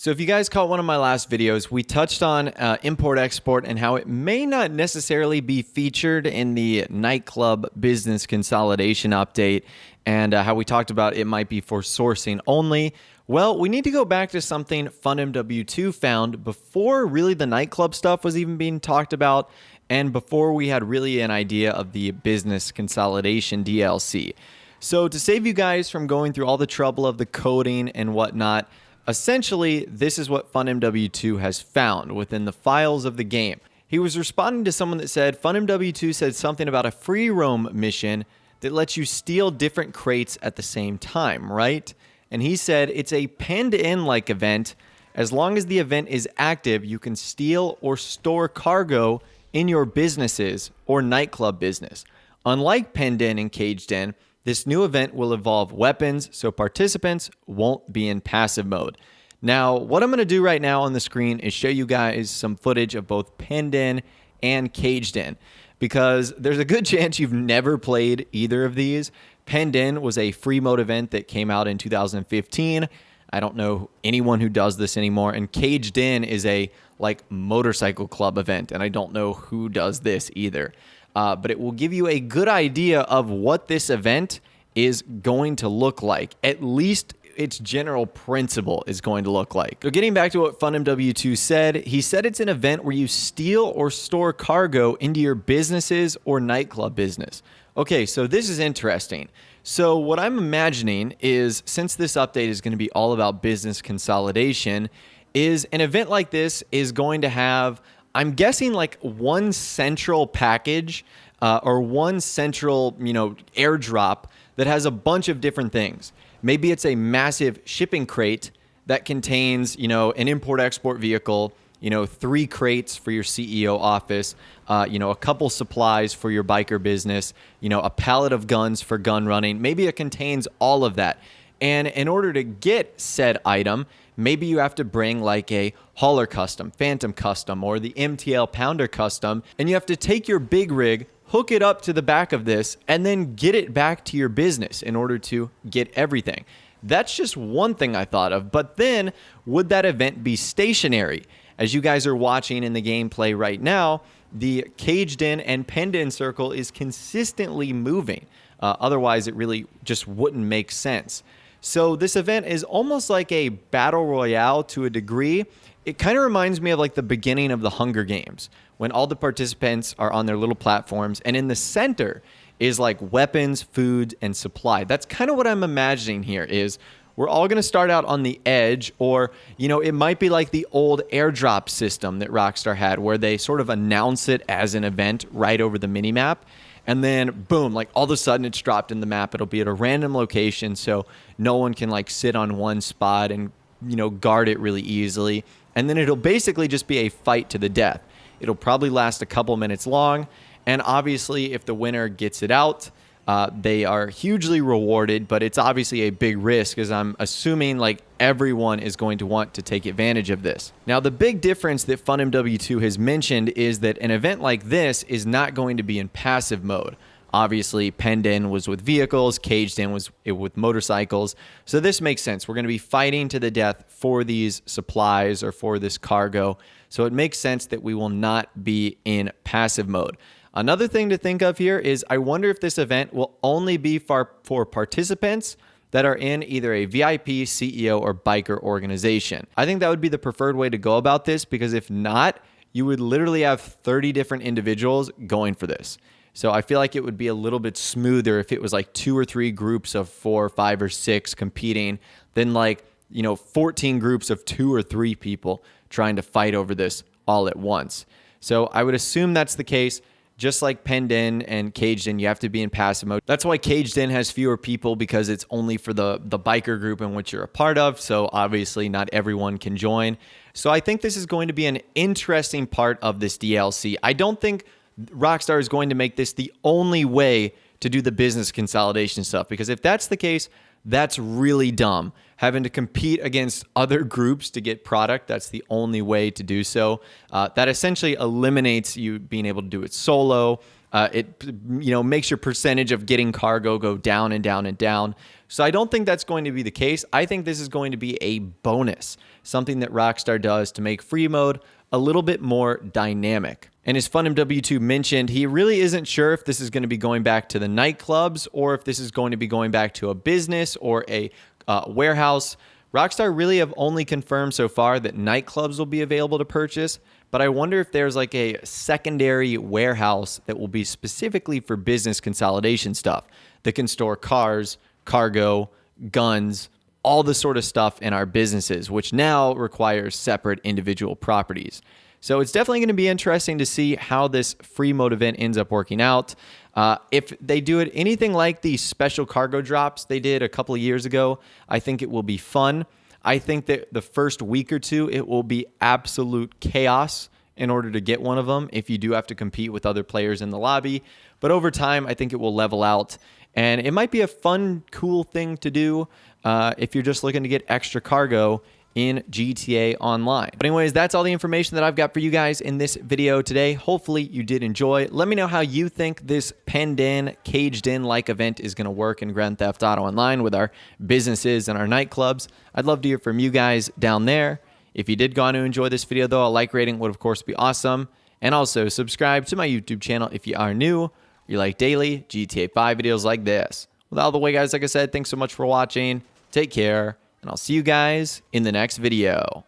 So if you guys caught one of my last videos, we touched on import-export and how it may not necessarily be featured in the nightclub business consolidation update, and how we talked about it might be for sourcing only. Well, we need to go back to something FunMW2 found before really the nightclub stuff was even being talked about, and before we had really an idea of the business consolidation DLC. So to save you guys from going through all the trouble of the coding and whatnot, essentially, this is what FunMW2 has found within the files of the game. He was responding to someone that said, FunMW2 said something about a free roam mission that lets you steal different crates at the same time, right? And he said it's a penned-in-like event. As long as the event is active, you can steal or store cargo in your businesses or nightclub business. Unlike penned in and caged in, this new event will involve weapons, so participants won't be in passive mode. Now, what I'm going to do right now on the screen is show you guys some footage of both penned in and caged in, because there's a good chance you've never played either of these. Penned in was a free mode event that came out in 2015. I don't know anyone who does this anymore. And caged in is a motorcycle club event, and I don't know who does this either. But it will give you a good idea of what this event is going to look like. At least its general principle is going to look like. So getting back to what FunMW2 said, he said it's an event where you steal or store cargo into your businesses or nightclub business. Okay, so this is interesting. So what I'm imagining is, since this update is going to be all about business consolidation, is an event like this is going to have, I'm guessing, one central package or one central, airdrop that has a bunch of different things. Maybe it's a massive shipping crate that contains, an import-export vehicle, 3 crates for your CEO office, a couple supplies for your biker business, a pallet of guns for gun running. Maybe it contains all of that. And in order to get said item, maybe you have to bring a hauler custom, phantom custom, or the MTL pounder custom, and you have to take your big rig, hook it up to the back of this, and then get it back to your business in order to get everything. That's just one thing I thought of. But then, would that event be stationary? As you guys are watching in the gameplay right now, the caged in and penned in circle is consistently moving. Otherwise, it really just wouldn't make sense. So this event is almost like a battle royale to a degree. It kind of reminds me of the beginning of the Hunger Games, when all the participants are on their little platforms, and in the center is weapons, food, and supply. That's kind of what I'm imagining here is we're all going to start out on the edge, or, it might be like the old airdrop system that Rockstar had, where they sort of announce it as an event right over the minimap. And then, boom, all of a sudden it's dropped in the map. It'll be at a random location, so no one can sit on one spot and, guard it really easily. And then it'll basically just be a fight to the death. It'll probably last a couple minutes long. And obviously, if the winner gets it out, they are hugely rewarded, but it's obviously a big risk, as I'm assuming everyone is going to want to take advantage of this. Now, the big difference that FunMW2 has mentioned is that an event like this is not going to be in passive mode. Obviously, penned in was with vehicles, caged in was with motorcycles. So this makes sense. We're going to be fighting to the death for these supplies or for this cargo. So it makes sense that we will not be in passive mode. Another thing to think of here is I wonder if this event will only be for participants that are in either a VIP, CEO, or biker organization. I think that would be the preferred way to go about this, because if not, you would literally have 30 different individuals going for this. So I feel like it would be a little bit smoother if it was 2 or 3 groups of 4 or 5 or 6 competing than 14 groups of 2 or 3 people trying to fight over this all at once. So I would assume that's the case. Just like penned in and caged in, you have to be in passive mode. That's why caged in has fewer people, because it's only for the biker group in which you're a part of. So obviously not everyone can join. So I think this is going to be an interesting part of this DLC. I don't think Rockstar is going to make this the only way to do the business consolidation stuff, because if that's the case, that's really dumb. Having to compete against other groups to get product, that's the only way to do so. That essentially eliminates you being able to do it solo. It makes your percentage of getting cargo go down and down and down. So I don't think that's going to be the case. I think this is going to be a bonus something that Rockstar does to make free mode a little bit more dynamic. And as FunMW2 mentioned, he really isn't sure if this is going to be going back to the nightclubs or if this is going to be going back to a business or a warehouse. Rockstar really have only confirmed so far that nightclubs will be available to purchase, but I wonder if there's like a secondary warehouse that will be specifically for business consolidation stuff that can store cars, cargo, guns, all the sort of stuff in our businesses, which now requires separate individual properties. So it's definitely going to be interesting to see how this free mode event ends up working out. If they do it anything like the special cargo drops they did a couple of years ago, I think it will be fun. I think that the first week or two, it will be absolute chaos in order to get one of them if you do have to compete with other players in the lobby. But over time, I think it will level out. And it might be a fun, cool thing to do if you're just looking to get extra cargo in GTA Online. But anyways, that's all the information that I've got for you guys in this video today. Hopefully you did enjoy. Let me know how you think this penned in, caged in like event is going to work in Grand Theft Auto Online with our businesses and our nightclubs. I'd love to hear from you guys down there. If you did go on to enjoy this video though, a like rating would of course be awesome. And also subscribe to my YouTube channel if you are new. You like daily GTA 5 videos like this. With all the way, guys, like I said, thanks so much for watching. Take care, and I'll see you guys in the next video.